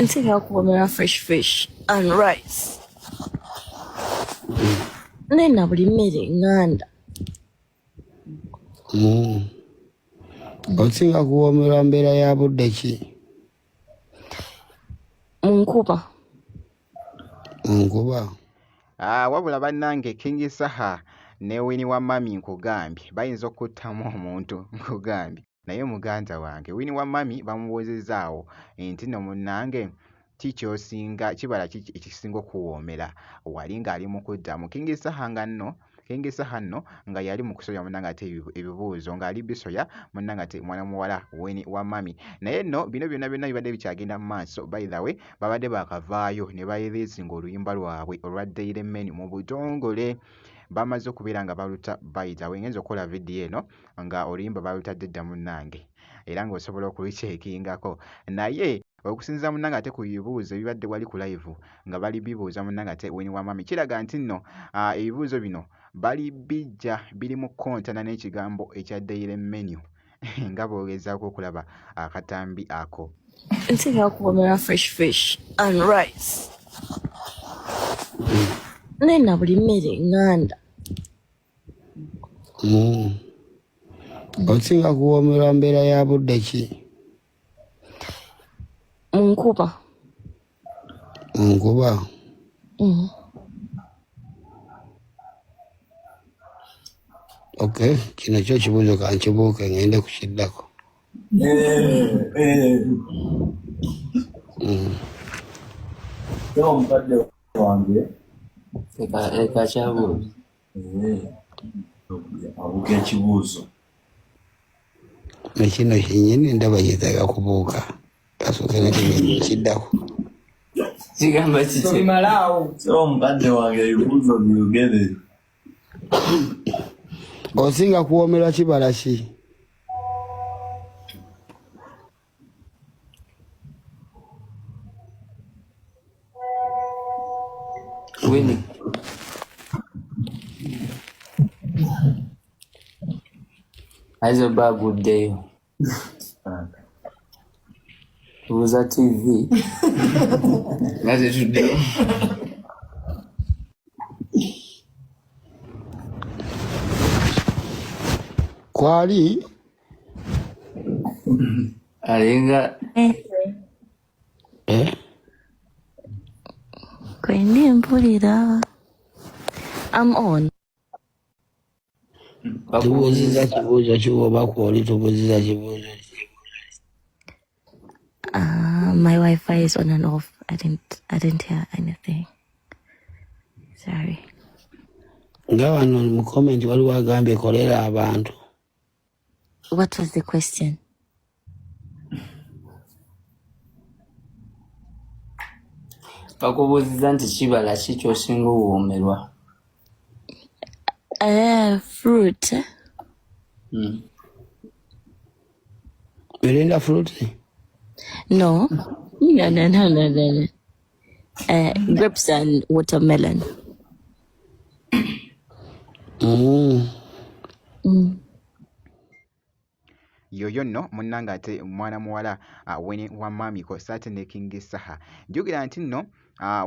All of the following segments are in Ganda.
Ntika kuomera fresh fish and rice. Nena buli mmere nganda. Osinga kuwomera mbeera ya budde ki? Munkuba. Wabula bannange King Saha ne Winnie wa Mami nkugambye bayinza okuttamu omuntu nkugambye naye muganda wange Winnie wa Mami bamubuuzizaawo nti no munnange kibala ekisinga okuwoomera wali ng'ali mu kuddamu King Saha nno nga yali mu kusoya munnange ate ebibuuzo ng'ali bisoya munnange ate mwana muwala Winnie wa Mami naye nno bino byonna bibadde bikyagenda mu maaso by the way babadde bakavaayo ne bayirizinga oluyimba lwabwe olwa Daily Menu mu butongole bamaze okubeera nga baluta by the way ngenza okukola vidiyo eno nga oluyimba balutadde dda munnange era ng'osobola okulikyekingako naye okusinziira munnange ate ku bibuuzo ebibadde wali ku live nga bali bibuuza munnange ate Winnie wa Mami kiraga nti nno ebibuuzo bino bali bijja biri mu kontana n'ekigambo ekya Daily Menu nga boogezaako okulaba akatambi ako. Ntika kuomera fresh fish and rice. Nena buli mmere nganda. Osinga kuwomera mbeera ya budde ki? Munkuba. Okay, kino kyo kibuuzo kankibuuke ngende kukiddako. Omukadde wange eka kyabuuzo abuuka ekibuuzo nekino kinyini ndaba yetaaga kubuuka kasooke nekiddako kigamba kiki omukadde wange ebibuuzo byogere osinga kuwomera kibala ki? Winnie aizo baguddeyo tubuuza TV nga tetuddeyo kwali alinga Kwendi mpulira. I'm on. tubuuziza kibuuzo kiwoba kwoli tubuuziza kibuuzo My Wi-Fi is on and off. I didn't hear anything. Sorry. nga wano mu comment waliwo agambye kolera abantu. What was the question? bakubuuziza nti kibala ki ky'osinga okuwoomerwa? Fruit. Mirinda fruit? No. No. Grapes and watermelon. Yoyo nno munnange ate mwana muwala Winnie wa Mami ko saate ne King Saha njogera nti nno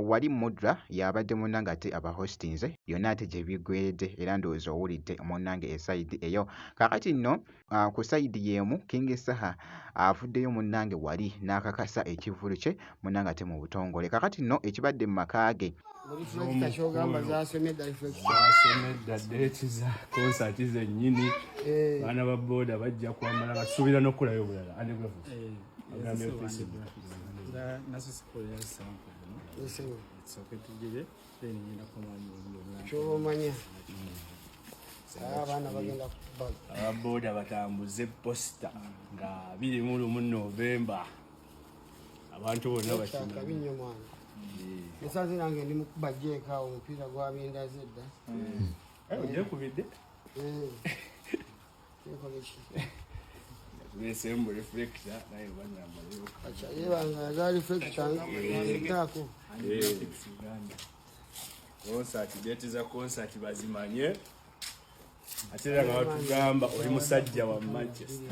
wali mudra yabadde munnange ate aba hostinze yonna ate gye bigweredde era ndowooza owulidde munnange esayidi eyo kakati nno ku sayidi y'emu King Saha afuddeyo munnange wali n'akakasa ekivulu kye munnange ate mu butongole kakati nno ekibadde mu maka ge zasomedda deeti za konsaati zennyini baana ba booda bajja kwambala basuubira n'okulayo obulala ababooda batambuze posita nga 21 Novemba abantu bonna bakimanya. Esaze nange ndi mukuba jeeka omupiira gwa binda zedda. Ojekubidde? Tubeesembu reflector naye bannamaleyo. Acha yebanga za reflector ntaako. Konsaati deeti za konsaati bazimanye. Ate era nga batugamba oli musajja wa Manchester.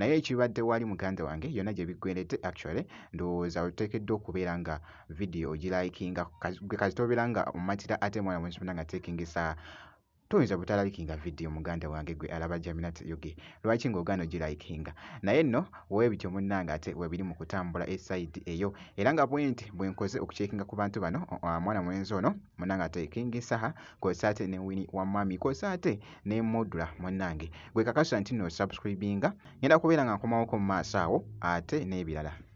naye ekibadde wali muganda wange yonna gye biggweredde actually ndowooza oteekeddwa okubeera nga vidiyo ogirayikinga gwe kasi tobeera nga omatira ate mwana mwensibuna nga teekingisa toyinza butalayikinga vidiyo muganda wange gwe alaba Jaminat Yugi lwaki ng'ogaana ogirayikinga naye nno weebityo munnange ate webiri mu kutambula esayidi eyo era nga bwenti bwe nkoze okucekinga ku bantu bano mwana mwenzi ono munnange ate King Saha kw'ossa ate ne Winnie Wamami kw'ossa ate ne Modula munnange gwe kakasa nti no subscribinga ngenda kubeera nga nkomawoko mu maaso awo ate n'ebirala.